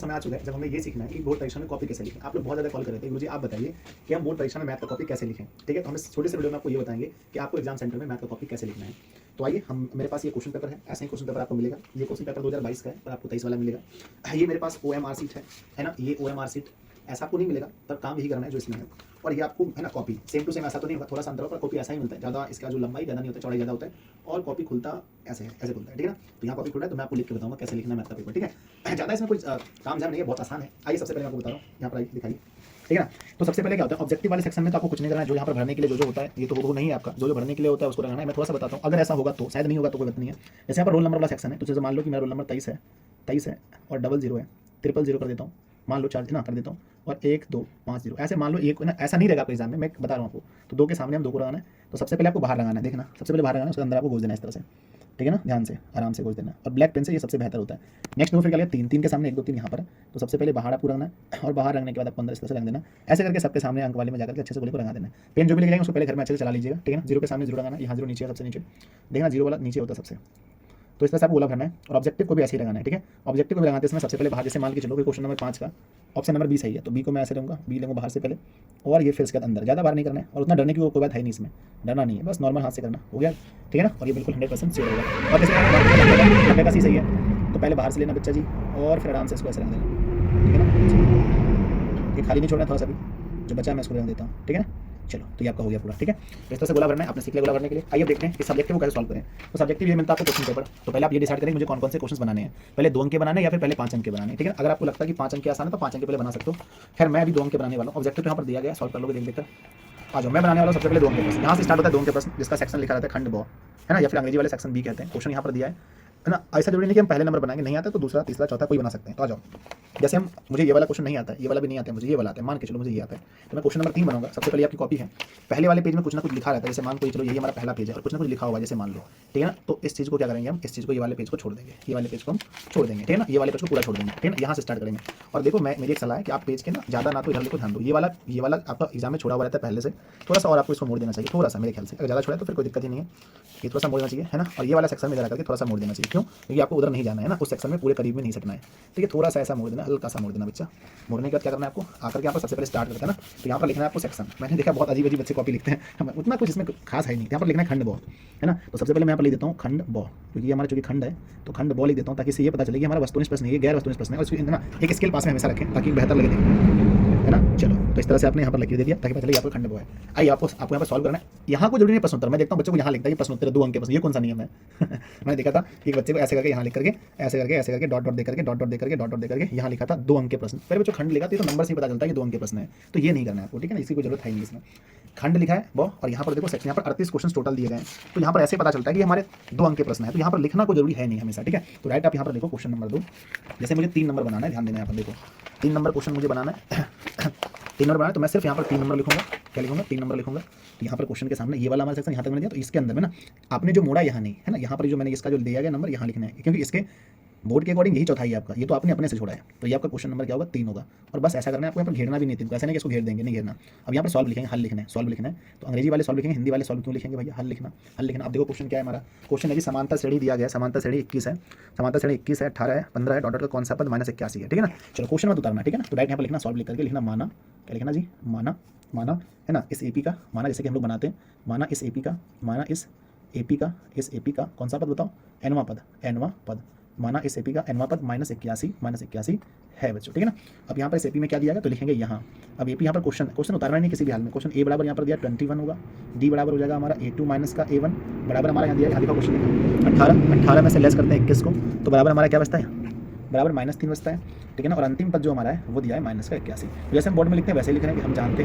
समय आ चुका है जब हमें ये सीखना है कि बोर्ड परीक्षा में कॉपी कैसे लिखें। आप लोग बहुत ज़्यादा कॉल कर रहे थे, गुरुजी आप बताइए कि हम बोर्ड परीक्षा में मैथ का कॉपी कैसे लिखें। ठीक है, तो हम इस छोटे से वीडियो में आपको ये बताएंगे कि आपको एग्जाम सेंटर में मैथ का कॉपी कैसे लिखना है। तो आइए, हम मेरे पास ये क्वेश्चन पेपर है, ऐसे ही क्वेश्चन पेपर आपको मिलेगा। ये क्वेश्चन पेपर 2022 का है, पर आपको 23 वाला मिलेगा। ये मेरे पास OMR सीट है ना, ये OMR सीट ऐसा आपको नहीं मिलेगा, पर काम यही करना है जो इसमें है। और ये आपको है ना कॉपी सेम टू सेम ऐसा तो नहीं होगा, थोड़ा सा अंतर होगा, पर कॉपी ऐसा ही मिलता है। ज़्यादा इसका जो लंबाई ज़्यादा नहीं होता, चौड़ाई ज़्यादा होता है, और कॉपी खुलता ऐसे है, ऐसे खुलता है। ठीक है ना, तो यहाँ कॉपी खुल रहा है, तो मैं आपको लिख के बताऊंगा कैसे लिखना है मैथ का पेपर। ठीक है, ज़्यादा इसमें कोई काम झाम नहीं है, बहुत आसान है। आइए सबसे पहले मैं आपको बता रहा हूँ, यहाँ पर आइए दिखाइए। ठीक है ना, तो सबसे पहले क्या होता है, ऑब्जेक्टिव वाले सेक्शन में तो आपको कुछ नहीं करना है। जो यहाँ पर भरने के लिए जो होता है, ये तो वो नहीं है आपका, जो भरने के लिए होता है उसको लगाना है। मैं थोड़ा सा बताता हूँ, अगर ऐसा होगा तो, शायद नहीं होगा तो कोई बात नहीं है। जैसे यहाँ पर रोल नंबर वाला सेक्शन है, तो जैसे मान लो कि मेरा रोल नंबर 23 है और 00 है, 000 कर देता हूँ, मान लो 4 ना कर देता हूँ, और 1 2 5 0 ऐसे मान लो। एक ना ऐसा नहीं रहेगा आपके एग्जाम में, मैं बता रहा हूँ आपको। तो 2 के सामने हम 2 को लगाना है, तो सबसे पहले आपको बाहर लगाना है, देखना सबसे पहले बाहर लगाना है, उसके अंदर आपको घोष देना है इस तरह से। ठीक है ना, ध्यान से आराम से घोष देना, और ब्लैक पेन से ये सबसे बेहतर होता है। नेक्स्ट दो फिर क्या, 3 के सामने 1 2 3 यहाँ पर, तो सबसे पहले बाहर आपको रखना है, और बाहर रखने के बाद आपको अंदर इस तरह से रख देना। ऐसे करके सबके सामने अंक वाले में जाकर के अच्छे से गोले को लगा देना है। पेन जो भी लेके जाएंगे उसको पहले घर में अच्छे से चला लीजिएगा। ठीक है ना, 0 के सामने 0 लगाना है, यहाँ 0 नीचे है सबसे नीचे, देखना 0 वाला नीचे होता है सबसे। तो इस तरह से आपको गोला भरना है, और ऑब्जेक्टिव को भी ऐसे ही लगाना है। ठीक है, ऑब्जेक्टिव को भी लगाते समय सबसे पहले बाहर, जैसे मान के चलो कि क्वेश्चन नंबर 5 का ऑप्शन नंबर बी सही है, तो बी को मैं ऐसे लूँगा, बी लूँगा बाहर से पहले, और ये फिर इसके बाद अंदर। ज़्यादा बाहर नहीं करना है, और उतना डरने की कोई बात है नहीं, इसमें डरना नहीं है, बस नॉर्मल हाथ से करना। हो गया, ठीक है ना, और ये बिल्कुल 100% सेव होगा। और जैसे 90 का सी सही है, तो पहले बाहर से लेना बच्चा जी, और फिर आराम से इसको ऐसे रख देना। ठीक है ना, ये खाली नहीं छोड़ना, थोड़ा सा भी जो बचा मैं इसको रख देता हूँ। ठीक है ना, चलो, तो ये आपका हो गया पूरा। ठीक है, तो इस तरह से गोला भरना है, आपने सीख लिया गोला भरने के लिए। आइए देखते हैं कि सब्जेक्टिव को कैसे सॉल्व करें। तो सब्जेक्टिव ये मिलता है आपको क्वेश्चन पेपर, तो पहले आप ये डिसाइड करें मुझे कौन कौन से क्वेश्चन बनाने हैं, पहले 2 अंक के बनाने हैं या फिर पहले 5 अंक के बनाने हैं। ठीक है, अगर आपको लगता है कि 5 अंक के आसान है तो 5 अंक के पहले बना सकते हो। खैर मैं अभी 2 अंक के बनाने वाला हूँ। ऑब्जेक्टिव यहाँ पर दिया गया, सॉल्व कर लोगे देख कर। आ जाओ, मैं बनाने वाला हूँ सबसे पहले 2 अंक के प्रश्न। यहाँ से स्टार्ट होता है 2 अंक के प्रश्न, जिसका सेक्शन लिखा रहता है खंड ब, है ना, या फिर अंग्रेजी वाले सेक्शन बी कहते हैं। क्वेश्चन यहाँ पर दिया है ना, ऐसा जरूरी नहीं कि हम पहले नंबर बनाएंगे, नहीं आता तो दूसरा तीसरा चौथा कोई बना सकते हैं। तो आ जाओ, जैसे हम, मुझे ये वाला क्वेश्चन नहीं आता है, ये वाला भी नहीं आता है मुझे, ये वाला आता है, मान के चलो मुझे ये आता है, तो मैं क्वेश्चन नंबर 3 बनाऊंगा। सबसे पहले आपकी कॉपी है, पहले वाले पेज में कुछ ना कुछ लिखा रहता है, जैसे मान को चलो यही हमारा पहला पेज है और कुछ ना कुछ लिखा हुआ है, जैसे मान लो। ठीक है ना, तो इस चीज़ को क्या करेंगे हम, इस चीज़ को, ये वाले पेज को छोड़ देंगे, ये वाले पेज को हम छोड़ देंगे। ठीक है ना, ये वाले पेज को पूरा छोड़ देंगे। ठीक है ना, यहाँ से स्टार्ट करेंगे। और देखो, मैं मेरी एक सलाह है कि आप पेज के ना ज़्यादा ना तो इधर लिखो, ध्यान दो, ये वाला आपका एग्जाम में छोड़ा हुआ रहता है पहले से, थोड़ा सा और आपको इसको मोड़ देना चाहिए, थोड़ा सा मेरे ख्याल से। अगर ज़्यादा छोड़ा है तो फिर कोई दिक्कत ही नहीं है, ये थोड़ा सा मोड़ना चाहिए, है ना। और ये वाला सेक्शन में जरा करके थोड़ा सा मोड़ देना चाहिए, क्यों, क्योंकि आपको उधर नहीं जाना है ना, उस सेक्शन में पूरे करीब में नहीं सटना है। ठीक है, थोड़ा सा ऐसा मोड़ देना, हल्का सा मोड़ देना बच्चा। मोड़ने के बाद क्या करना है आपको, आकर के यहाँ पर सबसे पहले स्टार्ट करते हैं ना, तो यहाँ पर लिखना है आपको सेक्शन। मैंने देखा बहुत अजीब अजीब बच्चे कॉपी लिखते हैं, उतना कुछ इसमें खास है नहीं। यहाँ पर लिखना है खंड ब, है ना। तो सबसे पहले मैं यहाँ पर लिख देता हूँ खंड ब, क्योंकि ये हमारा चूंकि खंड है तो खंड ब लिख देता हूँ, ताकि इससे ये पता चले कि हमारा वस्तुनिष्ठ प्रश्न है, ये गैर वस्तुनिष्ठ प्रश्न है, और इसको ना एक स्केल पास में हमेशा रखें ताकि बेहतर लगे देखने, है ना। चलो, तो इस तरह से आपने यहाँ पर लकीर दे दिया ताकि पता चले यहाँ पर खंड ब है। आइए आपको यहाँ पर सॉल्व करना है। यहाँ को जरूरी नहीं प्रश्न उत्तर, मैं देखता हूँ बच्चों को यहाँ लिखता है कि प्रश्न उत्तर 2 अंक के प्रश्न, ये कौन सा नियम है। मैंने देखा था कि बच्चे को ऐसे करके यहाँ लिख करके, ऐसे करके डॉट डॉट दे करके, डॉट डॉट दे करके, डॉट डॉट दे करके यहाँ लिखा था 2 अंक के प्रश्न। पहले बच्चों खंड लिखा तो नंबर से ही पता चलता है कि 2 अंक के प्रश्न है, तो ये नहीं करना है आपको। ठीक है ना, इसी को जरूरत है नहीं इसमें। खंड लिखा है वो, और यहाँ पर देखो सेक्शन, यहाँ पर 38 क्वेश्चन टोटल दिए गए हैं, तो यहाँ पर ऐसे पता चलता है कि हमारे 2 अंक के प्रश्न है, तो यहाँ पर लिखना कोई जरूरी है नहीं हमेशा। ठीक है, तो राइट आप यहाँ पर देखो क्वेश्चन नंबर 2, जैसे मुझे 3 नंबर बनाना है, ध्यान देना यहाँ पर देखो 3 नंबर क्वेश्चन मुझे बनाना है। 3 नंबर बनाना है, तो मैं सिर्फ यहाँ पर 3 नंबर लिखूंगा। क्या लिखूंगा, 3 नंबर लिखूंगा। तो यहाँ पर क्वेश्चन के सामने ये वाला हमारा सेक्शन यहाँ तक मैंने दिया, तो इसके अंदर में ना आपने जो मोड़ा यहाँ नहीं है ना, यहाँ पर जो मैंने इसका जो दिया गया नंबर यहाँ लिखना है, क्योंकि इसके बोर्ड के अकॉर्डिंग यही चौथाई है आपका, ये तो आपने अपने से छोड़ा है, तो ये आपका क्वेश्चन नंबर क्या होगा, 3 होगा। और बस ऐसा करना है आपको, यहाँ पर घेरना भी नहीं, 3 को ऐसा नहीं कि इसको घेर देंगे, नहीं घेरना। अब यहाँ पर सॉल्व लिखेंगे, हल लिखना है, सॉल्व लिखना है, तो अंग्रेजी वाले सॉल्व लिखेंगे, हिंदी वाले सॉल्व क्यों लिखेंगे भैया, हल लिखना, हल लिखना। अब देखो क्वेश्चन क्या है हमारा, क्वेश्चन है कि समांतर श्रेणी दिया गया है, समांतर श्रेणी 21 है, समांतर श्रेणी 21 है, 18 है, 15 है, डॉट डॉट का कौन सा पद -81 है। ठीक है ना, चलो क्वेश्चन मत उतारना। ठीक है ना, तो डायरेक्ट यहाँ पर लिखना, सॉल्व लिख करके लिखना, माना, क्या लिखना जी, माना, माना, है ना, इस एपी का, माना जैसे कि हम लोग बनाते हैं, माना इस एपी का, माना इस एपी का, इस एपी का कौन सा पद बताओ, एनवा पद, एनवा पद, माना इस एपी का एनवा पद -81 है बच्चों। ठीक है ना, अब यहाँ पर इस एपी में क्या दिया गया, तो लिखेंगे यहाँ। अब एपी यहाँ पर क्वेश्चन उतारना नहीं किसी भी हाल में। क्वेश्चन ए बराबर यहाँ पर दिया 21 होगा, डी बराबर हो जाएगा हमारा A2 माइनस का A1 बराबर हमारा यहाँ दिया, यहाँ देखो क्वेश्चन 18 में से लेस करते हैं 21 को, तो बराबर हमारा क्या बचता है, बराबर -3 बचता है। ठीक है ना, और अंतिम पद जो हमारा है वो दिया है -81। जैसे हम बोर्ड में लिखते हैं वैसे लिख रहे हैं कि हम जानते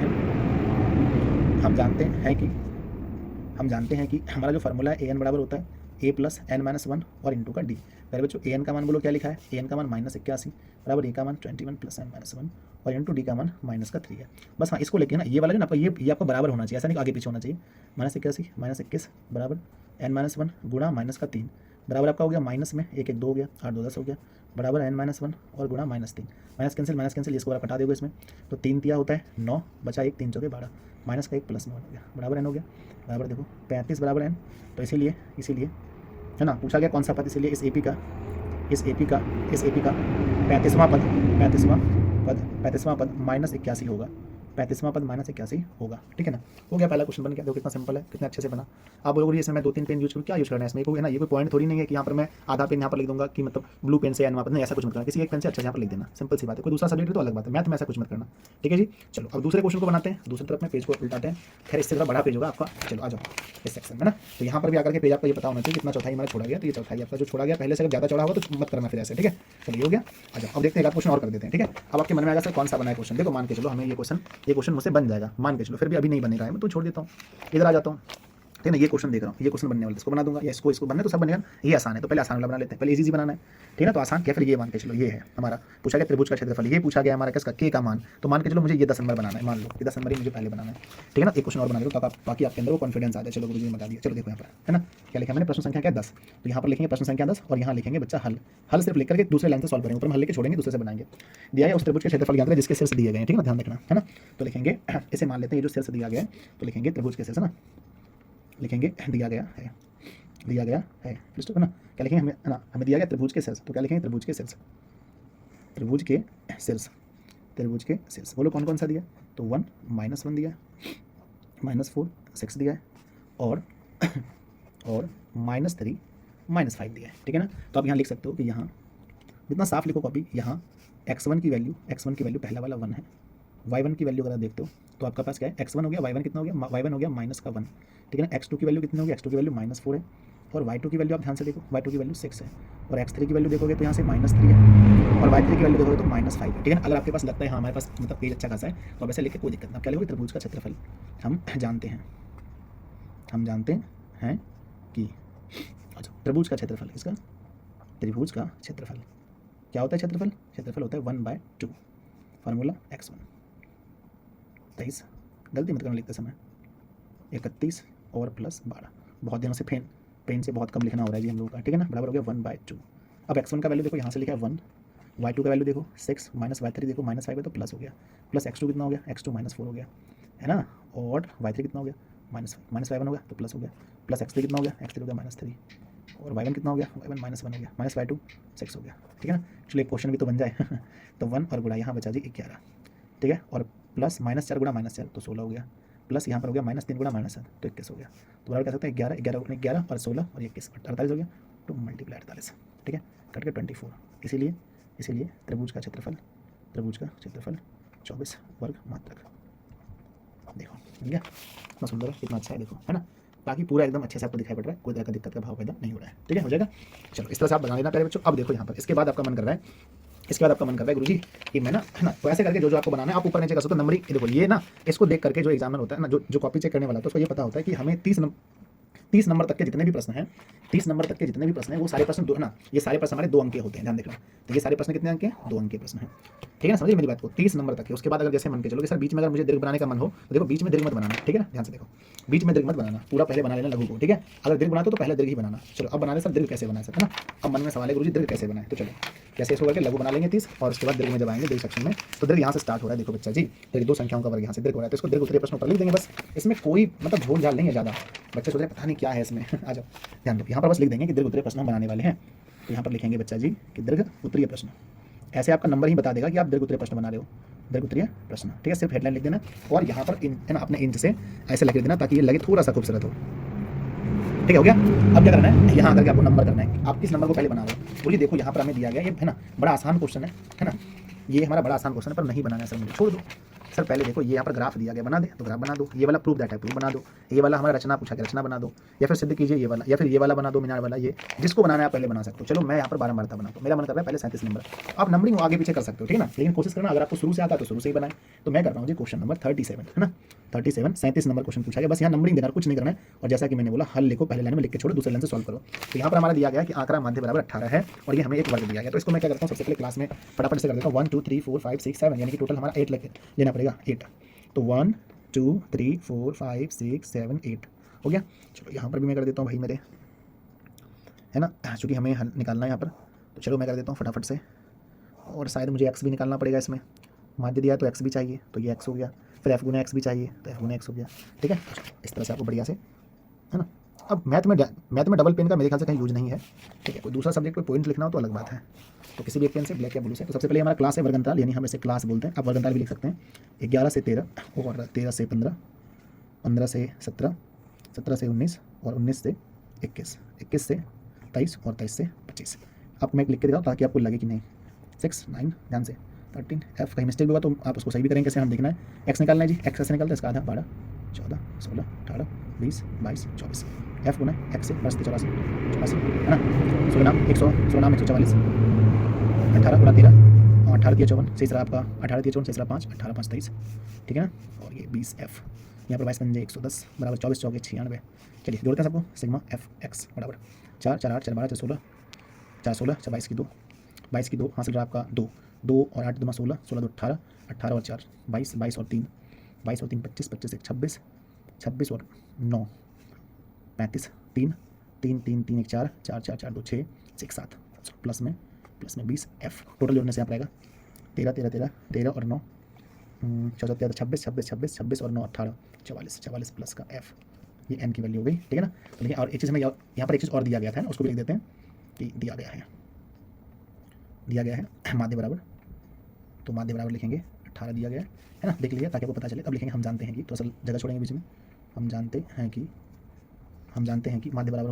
हैं कि हमारा जो फार्मूला है an बराबर होता है a + n-1 और इंटू का d। पहले बच्चों an का मान बोलो क्या लिखा है, an का मान -81 बराबर a का मान 21 + n-1 और इंटू d का मान -3 है। बस हाँ, इसको लेके ना ये वाला जो ना आपका ये आपको बराबर होना चाहिए, ऐसा नहीं आगे पीछे होना चाहिए। -81 बराबर n-1 गुणा -3 बराबर आपका हो गया माइनस में 1 1 2 हो गया, 8 2 10 हो गया, बराबर n-1 और गुणा -3, माइनस कैंसिल, इसको बराबर कटा दोगे इसमें, तो 3 तिया होता है 9, बचा 1 3 चौके 12, माइनस का 1 प्लस में हो गया, बराबर n हो गया, बराबर देखो 35 बराबर n। तो इसीलिए है ना पूछा गया कौन सा पद, इसीलिए इस एपी का इस ए पी का 35वां पद -81 होगा। 35वां पद -81 होगा, ठीक है ना। हो गया, पहला क्वेश्चन बन गया। देखो कितना सिंपल है, कितना अच्छे से बना। आप बोलोगे इसमें मैं 2-3 पेन यूज करूँ, क्या यूज करना है इसमें, कोई है ना, ये कोई पॉइंट थोड़ी नहीं है कि यहाँ पर मैं आधा पेन यहाँ पर लिख दूंगा कि मतलब ब्लू पेन से या वहाँ पर, नहीं, ऐसा कुछ मत करना। किसी एक पेन से अच्छा यहाँ पर लिख देना, सिंपल सी बात है। कोई दूसरा सब्जेक्ट है तो अलग बात है, मैथ में ऐसा कुछ मत करना, ठीक है जी। चलो अब दूसरे क्वेश्चन को बनाते हैं, दूसरी तरफ में पेज को उल्टाते हैं। खैर इससे थोड़ा बड़ा पेज होगा आपका। चलो आ जाओ इस सेक्शन में ना, तो यहाँ पर भी आकर के पेज आपको ये पता होना चाहिए कितना चौथाई हमारा छोड़ा गया। तो ये चौथाई आपका जो छोड़ा गया, पहले से अगर ज़्यादा चौड़ा होगा तो मत करना फिर ऐसे, ठीक है। चलो ये हो गया, आ जाओ अब देखते हैं, एक क्वेश्चन और कर देते हैं, ठीक है। अब आपके मन में आएगा सर कौन सा बना है क्वेश्चन। देखो मान के चलो हमें ये क्वेश्चन मुझसे बन जाएगा, मान के चलो, फिर भी अभी नहीं बनेगा, मैं तो छोड़ देता हूँ, इधर आ जाता हूँ, ठीक है ना। ये क्वेश्चन देख रहा हूँ, ये क्वेश्चन बनने वाला, इसको बना दूंगा या इसको बनने तो सब बनेगा। ये आसान है तो पहले आसान वाला बना लेते हैं, पहले इजी बनाना है, ठीक है ना। तो आसान क्या, फिर ये मान के चलो, ये है हमारा पूछा गया त्रिभुज का क्षेत्रफल, ये पूछा गया हमारा किसका, के का मान। तो मान के चलो मुझे ये 10 नंबर बनाना है, मान लो ये 10 नंबर ही मुझे पहले बनाना है, ठीक है ना। एक क्वेश्चन और बना दो ताकि बाकी आपके अंदर वो कॉन्फिडेंस आ जाए। चलो गुरुजी ने बता दिया। चलो देखो यहाँ पर है ना, क्या लिखा मैंने, प्रश्न संख्या क्या 10। तो यहाँ पर लिखेंगे प्रश्न संख्या 10 और यहाँ लिखेंगे बच्चा हल सिर्फ लिख करके दूसरे लाइन से सॉल्व करेंगे, ऊपर हल लेके छोड़ेंगे, दूसरे से बनाएंगे। दिया है उस त्रिभुज के क्षेत्रफल ज्ञात करें जिसके शीर्ष दिए गए हैं, ठीक है ना, ध्यान रखना है ना। तो लिखेंगे इसे मान लेते हैं, ये जो शीर्ष दिया गया है तो लिखेंगे त्रिभुज के शीर्ष ना, लिखेंगे दिया गया है है ना। क्या लिखेंगे हमें, है ना, हमें दिया गया त्रिभुज के शीर्ष, तो क्या लिखेंगे त्रिभुज के शीर्ष, बोलो कौन कौन सा दिया। तो 1 -1 दिया है, -4 6 दिया है, और -3 -5 दिया है, ठीक है ना। तो आप यहाँ लिख सकते हो कि यहाँ जितना साफ लिखो कॉपी, यहाँ x1 की वैल्यू पहला वाला 1 है, y1 की वैल्यू अगर आप देखते हो तो आपका पास क्या है, x1 हो गया, y1 कितना हो गया, y1 हो गया -1, ठीक है ना। x2 की वैल्यू कितनी होगी, x2 की वैल्यू -4 है, और y2 की वैल्यू आप ध्यान से देखो, y2 की वैल्यू 6 है, और x3 की वैल्यू देखोगे तो यहाँ से -3 है, और y3 की वैल्यू देखोगे तो -5 है, ठीक है ना। अगर आपके पास लगता है हाँ हमारे पास मतलब पेज अच्छा खासा है तो आप ऐसे लिखे कोई दिक्कत नहीं। आप क्या लिखोगे, त्रिभुज का क्षेत्रफल हम जानते हैं कि, अच्छा त्रिभुज का क्षेत्रफल, इसका त्रिभुज का क्षेत्रफल क्या होता है, क्षेत्रफल होता है 1/2, फार्मूला x1 23, गलती मत करना लिखते समय, 31 और +12, बहुत दिनों से पेन से बहुत कम लिखना हो रहा है जी हम लोगों का, ठीक है ना। बराबर हो गया 1/2। अब x1 का वैल्यू देखो, यहाँ से लिखा है 1, y2 का वैल्यू देखो 6 -y3 देखो -5 है तो प्लस हो गया, प्लस x2 कितना हो गया, x2 -4 हो गया, है ना, और y3 कितना हो गया, -y1 हो गया तो प्लस हो गया, प्लस x3 कितना हो गया, x3 हो गया -3, और y1 कितना हो गया, y1 -1 हो गया, -y2 6 हो गया, ठीक है ना। चलो एक क्वेश्चन भी तो बन जाए तो 1 और गुणा यहाँ बचा जी 11, ठीक है, और प्लस -4 गुणा -4 तो 16 हो गया, प्लस यहाँ पर हो गया -3 गुणा -7 तो 21 हो गया। तो बराबर कह सकते हैं 11 और 16 और 21 48 हो गया, तो मल्टीप्लाई 48, ठीक है, कट के 24। इसीलिए त्रिभुज का क्षेत्रफल 24 वर्ग मात्रक। देखो मिल गया, कितना सुंदर है, कितना अच्छा है, देखो है ना। बाकी पूरा एकदम अच्छे से आपको दिखाई पड़ रहा है, कोई तरह का दिक्कत का भाव पैदा नहीं हो रहा है, ठीक है, हो जाएगा। चलो इस तरह से आप बना लेना पहले बच्चों। अब देखो यहाँ पर इसके बाद आपका मन कर रहा है गुरुजी कि मैं ना, है ना, तो ऐसे करके जो आपको बनाना है आप ऊपर नीचे कर सकते हो। नंबरिंग देखो ये ना, इसको देख करके जो एग्जामिनर होता है ना, जो कॉपी चेक करने वाला होता है उसको ये पता होता है कि हमें 30 नंबर तक के जितने भी प्रश्न हैं, वो सारे प्रश्न है ना, ये सारे प्रश्न हमारे 2 अंक के होते हैं, ध्यान देखना। तो ये सारे प्रश्न कितने अंक के, 2 अंक के प्रश्न हैं, ठीक है ना, समझिए मेरी बात को। 30 नंबर तक के, उसके बाद अगर जैसे मन के चलो कि सर बीच में अगर मुझे दीर्घ बनाने का मन हो तो देखो बीच में दीर्घ मत बनाना, ठीक है ना, ध्यान से देखो, बीच में दीर्घ मत बनाना, पूरा पहले बना लेना लघु को, ठीक है। अगर दीर्घ बनाते हो तो पहले दीर्घ ही बनाना। चलो अब बना ले सर दीर्घ कैसे बनाए सर, है ना। अब मन में सवाल है गुरुजी दीर्घ कैसे बनाए, तो चलो कैसे इसको करके लघु बना लेंगे 30, और उसके बाद दीर्घ में जब आएंगे दीर्घ सेक्शन में तो दीर्घ यहाँ से स्टार्ट हो रहा है। देखो बच्चा जी, दीर्घ 2 संख्याओं का वर्ग यहाँ से दीर्घ हो रहा है, तो इसको दीर्घ उत्तरीय प्रश्न पर लिख देंगे बस, इसमें कोई मतलब झोल झाल नहीं है ज़्यादा। बच्चे सोच रहे पता नहीं क्या है इसमें आ जाओ ध्यान दो, यहाँ पर बस लिख देंगे कि दीर्घ उत्तरीय प्रश्न हम बनाने वाले हैं। तो यहाँ पर लिखेंगे बच्चा जी कि दीर्घ उत्तरीय प्रश्न, ऐसे आपका नंबर ही बता देगा कि आप दीर्घ उत्तरीय प्रश्न बना रहे हो, दीर्घ उत्तरीय प्रश्न, ठीक है। सिर्फ हेडलाइन लिख देना और यहाँ पर है ना अपने इंच से ऐसे लिख देना ताकि ये लगे थोड़ा सा खूबसूरत हो, ठीक है, हो गया। अब क्या करना है, यहाँ आकर के आपको नंबर करना है, आप किस नंबर को पहले बना रहे हो। बोलिए देखो यहाँ पर हमें दिया गया ये है ना, बड़ा आसान क्वेश्चन है ना, ये हमारा बड़ा आसान क्वेश्चन है, पर नहीं बनाना है सर, मुझे छोड़ दो सर। पहले देखो ये यहाँ पर ग्राफ दिया गया, बना दे तो ग्राफ बना दो, ये वाला प्रूफ दैट है प्रूफ बना दो, ये वाला हमारा रचना पूछा गया रचना बना दो, या फिर सिद्ध कीजिए ये वाला, या फिर ये वाला बना दो मीनार वाला, ये जिसको बनाना है आप पहले बना सकते हो। चलो मैं यहाँ पर 12 मारता बनाता हूँ, मेरा मन कर रहा है पहले 37 नंबर, आप नंबरिंग आगे पीछे कर सकते हो, ठीक है ना, लेकिन कोशिश करना अगर आपको शुरू से आता है तो शुरू से ही बनाए। तो मैं कर रहा हूँ जी क्वेश्चन नंबर 37, है ना, 37 नंबर क्वेश्चन पूछा गया, बस यहाँ नंबरिंग देना, कुछ नहीं करना है। और जैसा कि मैंने बोला हल लिखो, पहले लाइन में लिख के छोड़ो, दूसरे लाइन से सॉल्व करो। तो यहाँ पर हमारा दिया गया कि आंकड़ा माध्य बराबर 18 है और ये हमें एक वर्ग दिया गया। तो इसको मैं क्या करता हूँ, सबसे पहले क्लास में फटाफट से कर देता हूँ 1 2 3 4 5 6 7, यानी कि टोटल हमारा 8 लेना पड़ेगा, 8। तो 1 2 3 4 5 6 7 8 हो गया। चलो यहाँ पर भी मैं कर देता हूँ भाई मेरे, है ना, चूँकि हमें हल निकालना है यहाँ पर, तो चलो मैं कर देता हूँ फटाफट से। और शायद मुझे एक्स भी निकालना पड़ेगा, इसमें माध्य दिया तो एक्स भी चाहिए, तो ये x हो गया, फिर f गुना एक्स भी चाहिए तो f गुना एक्स हो गया, ठीक है। इस तरह से आपको बढ़िया से, है ना, अब मैथ में डबल पेन का मेरे ख्याल से कहीं यूज नहीं है, ठीक है। कोई दूसरा सब्जेक्ट कोई पॉइंट लिखना हो तो अलग बात है। तो किसी भी एक पेन से, ब्लैक या ब्लू से। तो सबसे पहले हमारा क्लास है वर्गंतराल, यानी हम इसे क्लास बोलते हैं। आप वर्गंतराल भी लिख सकते हैं। 11 से 13 और 13 से 15, 15 से 17, 17 से 19 और 19 से 21, 21 से 23 और 23 से 25। आपको मैं लिख के दिखाऊँ ताकि आपको लगे कि नहीं 6, 9 ध्यान से 13 F। कहीं मिस्टेक होगा तो आप उसको सही भी करेंगे। कैसे हम देखना है, एक्स निकालना है जी। एक्स कैसे निकालते हैं, इसका आधा 12, 14, 16, 18, 20, 22, 24। F गुना एक्स से 84, 84 है ना। 16 नाम 100, 16 नाम 144, 18 गुना 13, 18 दिया 54, सही सर आपका 18 दिया 54, सही सर 5, 18 5 23, ठीक है ना। और ये 20 F, यहाँ पर 22 पंजे 110 बराबर 24 चौके 96। चलिए जोड़ते हैं सबको, सिग्मा एफ एक्स बराबर 4, 4 8, 4 12, 4 16, 4 16, 4 22 की 2, 22 की 2 हासिल रहा आपका 2, 2 और 8 2 16, 16 2 18, 18 और 4 22, 22 और 3, 22 और 3 25, 25 1 26, 26 और 9 35, 3 3 3 3 1 4, 4 4 4 2 6, 6 7, प्लस में 20 F। टोटल जोड़ने से आप रहेगा 13 13 13 13 और 9 14 13 26 26 26 26 और 9 18 44, 44 प्लस का F। ये n की वैल्यू हो गई, ठीक है ना। तो देखिए और एक चीज़ हमें यहाँ पर एक चीज़ और दिया गया था ना, उसको भी लिख देते हैं कि दिया गया है माध्य बराबर। तो माध्य बराबर लिखेंगे 18 दिया गया है ना, लिख लिया ताकि आपको पता चले। अब लिखेंगे हम जानते हैं कि, थोड़ा सा जगह छोड़ेंगे बीच में। हम जानते हैं कि माध्य बराबर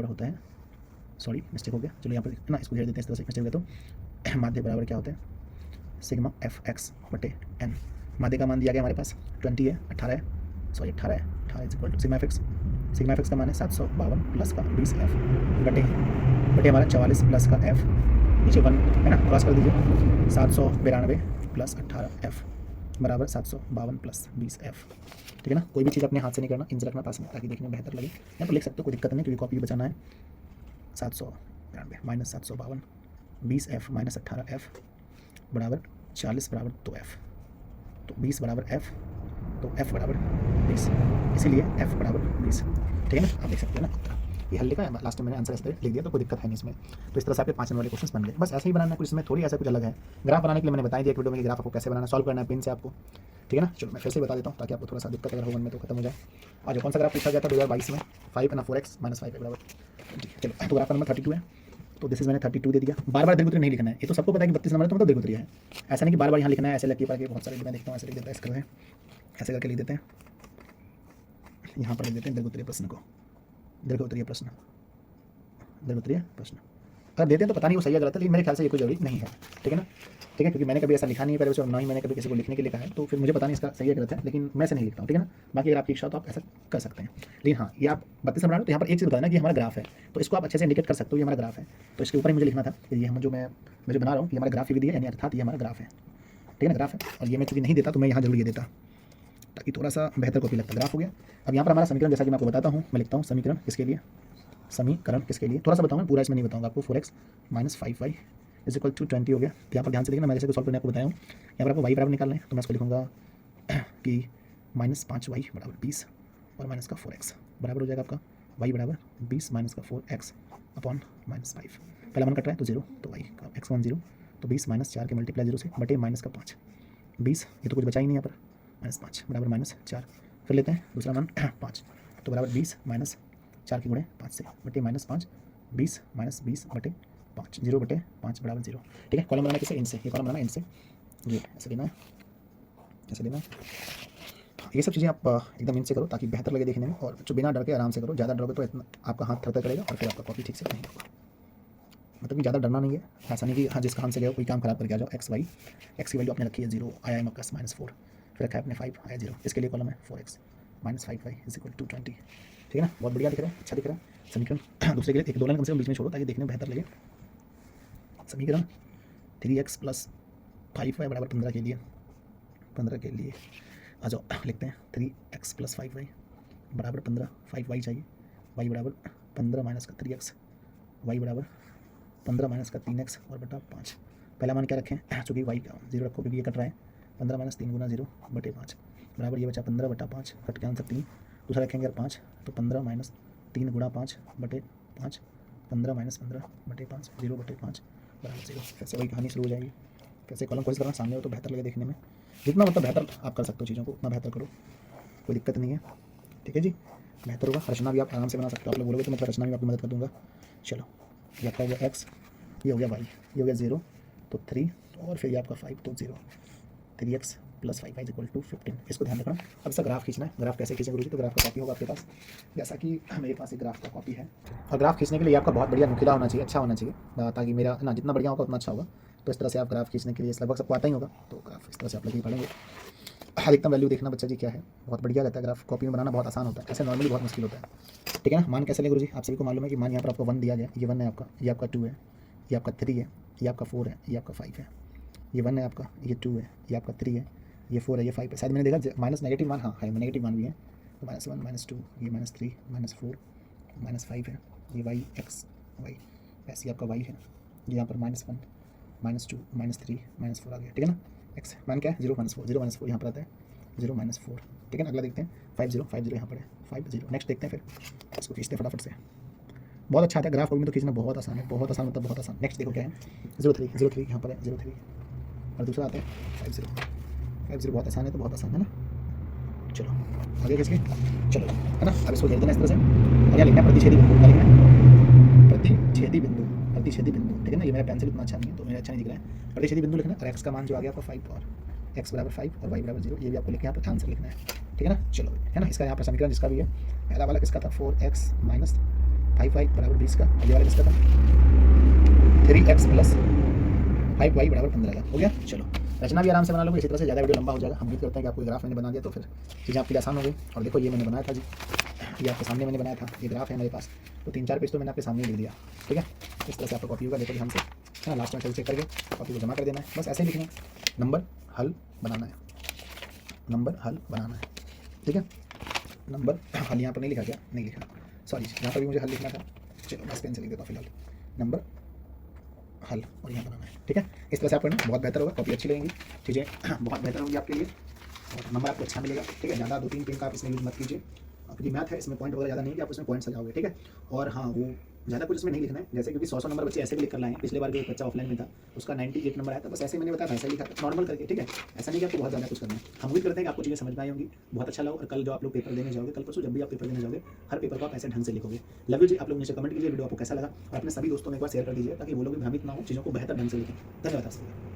होता है, सॉरी मिस्टेक हो गया, चलो यहाँ पर ना इसको घेर देते हैं। इस तरह से मिस्टेक हो गया तो माध्य बराबर क्या होता है, सिग्मा एफ एक्स बटे एन। माध्य का मान दिया गया हमारे पास 20 है, 18 है, सॉरी 18 है, 18 is equal to sigma F X का मान है 752 प्लस का 20 एफ बटे हमारा 44 प्लस का एफ, नीचे 1 है ना, क्रॉस कर दीजिए। 792 प्लस 18 एफ बराबर 752 प्लस 20 एफ, ठीक है ना। कोई भी चीज़ अपने हाथ से नहीं करना, इनसे रखना पास में ताकि देखने में बेहतर लगे। यहाँ पर लिख सकते हो, कोई दिक्कत नहीं, क्योंकि कॉपी बचाना है। 792 माइनस 752, 20 एफ माइनस 18 एफ बराबर 40 बराबर 2F। तो 20 बराबर F, तो F बराबर 20, इसीलिए F बराबर 20, ठीक है ना। आप देख सकते हैं ना उत्तर ये हल लिखा है, लास्ट में मैंने आंसर इस तरह लिख दिया, तो कोई दिक्कत है नहीं इसमें। तो इस तरह से आपके 5 नंबर वाले क्वेश्चन बन गए। बस ऐसे ही बनाना है, कुछ इसमें थोड़ी ऐसा कुछ अलग है। ग्राफ बनाने के लिए मैंने बता दिया एक वीडियो में कि ग्राफ आपको कैसे बनाना, सॉल्व करना है पेन से आपको, ठीक है ना। चलो मैं फिर से बता देता हूँ ताकि आपको थोड़ा सा दिक्कत अगर होगा में तो खत्म हो जाए। आज कौन सा ग्राफ पूछा गया था 2022 में, 5 है ना 4x माइनस 5 बराबर 20। चलो तो ग्राफ नंबर 32 है, तो दिस इज मैंने 32 दे दिया। बार दीर्घवृत्त नहीं लिखना है, ये तो सबको पता है कि 32 नंबर है तो मतलब दीर्घवृत्त है। ऐसा नहीं कि बार यहाँ लिखना है, ऐसे लग के बहुत सारे मैं देखता हूँ ऐसे लिख देता है, इसका ऐसे करके लिख देते हैं। यहाँ पर लिख देते हैं दीर्घवृत्तीय प्रश्न को, दीर्घवृत्तीय प्रश्न अगर देते हैं तो पता नहीं वो सही है गलत है, लेकिन मेरे ख्याल से ये कोई जरूरी नहीं है, ठीक है ना। ठीक है, क्योंकि मैंने कभी ऐसा लिखा नहीं है पहले से, और ना ही मैंने कभी किसी को लिखने के लिए कहा है, तो फिर मुझे पता नहीं इसका सही है गलत है, लेकिन मैं ऐसे नहीं लिखता हूँ, ठीक है ना। बाकी अगर आपकी इच्छा हो तो आप ऐसा कर सकते हैं। लेकिन हाँ, ये आप 32 बना रहे हो तो यहाँ पर एक चीज़ बताना कि हमारा ग्राफ है, तो इसको आप अच्छे से इंडिकेट कर सकते हो, ये हमारा ग्राफ है। तो इसके ऊपर ही मुझे लिखना था कि ये हम जो मैं बना रहा हूँ ये हमारा ग्राफ विधि है, यानी अर्थात ये हमारा ग्राफ है, ठीक है ना, ग्राफ है। और ये मैं चूँकि नहीं देता तो मैं यहाँ जरूर ये देता ताकि थोड़ा सा बेहतर कॉपी लगता। ग्राफ हो गया। अब यहाँ पर हमारा समीकरण, जैसा कि मैं आपको बताता हूँ, मैं लिखता हूँ समीकरण किसके लिए, थोड़ा सा बताऊँगा, पूरा इसमें नहीं बताऊँगा आपको। 4x minus 5y is equal to 20 हो गया। तो यहाँ पर ध्यान से देखना, मैं जैसे सॉल्व करने आपको बताया हूँ, यहाँ पर आपको y बराबर निकालना है, तो मैं इसको लिखूँगा कि माइनस 5y बराबर 20 और माइनस का 4x बराबर हो जाएगा आपका y बराबर 20 माइनस का 4x अपॉन माइनस 5। पहला मान कट रहा है तो 0, तो y का x1 0, तो 20 माइनस 4 के मल्टीप्लाई 0 से बटे माइनस का 5, 20 ये तो कुछ बचा ही नहीं यहाँ पर, माइनस 5 बराबर माइनस 4। फिर लेते हैं दूसरा मान 5, तो बराबर 20 माइनस 4 के गुणे 5 से बटे माइनस 5, 20 माइनस 20 बटे 5, 0 बटे 5 बराबर 0, ठीक है। कॉलम बनाना किसे, इनसे, ये कॉलम बनाना इनसे, ये ऐसे लेना है, ऐसे लेना है। ये सब चीज़ें आप एकदम इनसे करो ताकि बेहतर लगे देखने में, और जो बिना डर के आराम से करो। ज़्यादा डरोगे तो इतना आपका हाथ थरथर करेगा और फिर आपका कॉपी ठीक से नहीं होगा। मतलब कि ज़्यादा डरना नहीं है, ऐसा नहीं कि हाँ जिसका हाथ से गया कोई काम खराब करके आ जाओ। एक्स की वैल्यू आपने रखी है 0, आया माइनस माइनस 4, फिर रखा है आपने 5, आया 0, इसके लिए कॉलम है 4x minus 5y is equal to 20, ठीक है ना। बहुत बढ़िया दिख रहा है, अच्छा दिख रहा है समीकरण। दूसरे के लिए एक दो लाइन कम से कम बीच में छोड़ो ताकि देखने में बेहतर लगे। समीकरण 3x प्लस 5y बराबर 15 के लिए आ जाओ लिखते हैं 3x प्लस 5y बराबर 15, 5y चाहिए, y बराबर 15 माइनस का 3x, y बराबर 15 माइनस का 3x और बटा 5। पहला मान क्या रखें, चूँकि y का 0 रखो क्योंकि ये कट रहा है, 15 माइनस 3 गुना 0 बटे 5 बराबर ये बचा 15 बटा 5, कट के आंसर 3। दूसरा रखेंगे 5, तो 15 माइनस 3 गुना 5 बटे 5, 15 माइनस 15 बटे 5, 0 बटे 5 बराबर 0। कैसे वही कहानी शुरू हो जाएगी। कैसे कॉलम कोशिश करना सामने हो तो बेहतर लगे देखने में, जितना मतलब बेहतर आप कर सकते हो चीज़ों को उतना बेहतर करो, कोई दिक्कत नहीं है, ठीक है जी। बेहतर होगा। रचना भी आप आराम से बना सकते हो, आप लोग बोलोगे तो मैं रचना भी आपकी मदद कर दूँगा। चलो ये आपका हो गया x, ये हो गया y, ये हो गया 0 तो 3 और फिर ये आपका 5 तो 0, 3x + 5y = 15। इसको ध्यान रखना। अब इसका ग्राफ खींचना है। ग्राफ कैसे खींचें गुरुजी? तो ग्राफ का कॉपी होगा आपके पास, जैसा कि मेरे पास एक ग्राफ का कॉपी है। और ग्राफ खींचने के लिए आपका बहुत बढ़िया नुकीला होना चाहिए, अच्छा होना चाहिए, ताकि मेरा ना जितना बढ़िया होगा उतना अच्छा होगा। तो इस तरह से आप ग्राफ खींचने के लिए लगभग सबको आता ही होगा, तो ग्राफ इस तरह से आप लोग पढ़ेंगे। अधिकतम वैल्यू देखना बच्चा जी क्या है, बहुत बढ़िया रहता है। ग्राफ कॉपी में बनाना बहुत आसान होता है, ऐसे नॉर्मली बहुत मुश्किल होता है। ठीक है ना। मान कैसे लें गुरुजी? आप सभी को मालूम है कि मान यहाँ पर आपको 1 दिया गया, ये 1 है आपका, ये आपका 2 है, ये आपका 3 है, ये आपका 4 है, ये आपका 5 है, ये 1 है आपका, ये 2 है, ये आपका 3 है, ये 4 है, ये 5 है। शायद मैंने देखा माइनस नेगेटिव मान, हाँ है नेगेटिव मान भी है, तो -1 -2, ये -3 -4 -5 है, ये y x y, ऐसे आपका y है, ये यहाँ पर -1 -2 -3 -4 आ गया। ठीक है ना। x मान क्या है? 0 -4, 0 -4 यहाँ पर आता है, 0 -4। ठीक है ना। अगला देखते हैं 5 0 5 0 यहाँ पर है, 5 0। नेक्स्ट देखते हैं, फिर इसको खींचते हैं फटाफट से। बहुत अच्छा आता है ग्राफ, में तो खींचना बहुत आसान है, बहुत आसान मतलब बहुत आसान। नेक्स्ट देखो क्या है, 0 3 यहाँ पर है, 0 3 और दूसरा आता है 5 0 5 0। बहुत आसान है, तो बहुत आसान है ना। चलो आगे खींच के, चलो है ना। अब इसको घेर देना इस तरह से। और यहाँ लिखना है प्रतिच्छेदी बिंदु, क्या लिखना है? प्रतिच्छेदी बिंदु, प्रतिच्छेदी बिंदु। ठीक है ना। ये मेरा पेंसिल इतना अच्छा नहीं है तो मेरा अच्छा नहीं दिख रहा है। प्रतिच्छेदी बिंदु लिखना है और x का मान जो आ गया आपका 5 और x = 5 और y = 0, ये भी आपको लिख के यहाँ पर आंसर लिखना है। ठीक है ना। चलो है ना। इसका यहाँ पर समीकरण जिसका भी है, पहला वाला किसका था? 4x - 5y = 20 का। ये वाला किसका था? 3x + 5y = 15 का। हो गया। चलो रचना भी आराम से बना लोगे, इसी तरह से ज़्यादा वीडियो लंबा हो जाएगा। हम उम्मीद करते हैं कि आपको ग्राफ मैंने बना दिया तो फिर चीज़ें आपके लिए आसान हो गई। और देखो ये मैंने बनाया था जी, ये आपके सामने मैंने बनाया था, ये ग्राफ है मेरे पास, तो 3-4 पेज तो मैंने आपके सामने लिख दिया। ठीक है। इस तरह से आपका कॉपी होगा, देखो ध्यान से है ना। लास्ट में चेक करके कॉपी को जमा कर देना है, बस ऐसे ही लिखना है। नंबर हल बनाना है, नंबर हल बनाना है। ठीक है। नंबर हल यहाँ पर नहीं लिखा क्या? नहीं लिखा, सॉरी, यहाँ पर भी मुझे हल लिखना था। चलो बस पेन से लिख देता हूँ फिलहाल, नंबर हल और यहाँ बनाना है। ठीक है। इस तरह से आप पढ़ना, बहुत बेहतर होगा, कॉपी अच्छी लगेंगी, चीज़ें बहुत बेहतर होंगी आपके लिए और नंबर आपको अच्छा मिलेगा। ठीक है। ज़्यादा 2-3 पेन का आप इसमें यूज़ मत कीजिए, क्योंकि मैथ है, इसमें पॉइंट वगैरह ज़्यादा नहीं है कि आप उसमें पॉइंट सजाओगे। ठीक है। और हाँ, वो ज़्यादा कुछ इसमें नहीं लिखना है, जैसे क्योंकि 100 नंबर बच्चे ऐसे भी लिख कर लाए हैं। पिछले बार भी एक बच्चा ऑफलाइन में था, उसका 98 नंबर आया था, बस ऐसे मैंने बताया ऐसा लिखा था नॉर्मल करके। ठीक है। ऐसा नहीं कि आपको बहुत ज़्यादा कुछ करना है। हम उम्मीद करते हैं कि आपको चीज़ें समझ में आई होंगी, बहुत अच्छा लगा। और कल जो आप लोग पेपर देने जाओगे, कल परसों जब भी आप पेपर देने जाओगे, हर पेपर को आप ऐसे ढंग से लिखोगे। लव यू जी। आप लोग नीचे कमेंट कीजिए वीडियो आपको कैसा लगा और अपने सभी दोस्तों में एक बार शेयर कर दीजिए, ताकि वो लोग भी भ्रमित ना हो, चीज़ों को बेहतर ढंग से लिखें। धन्यवाद आपसे।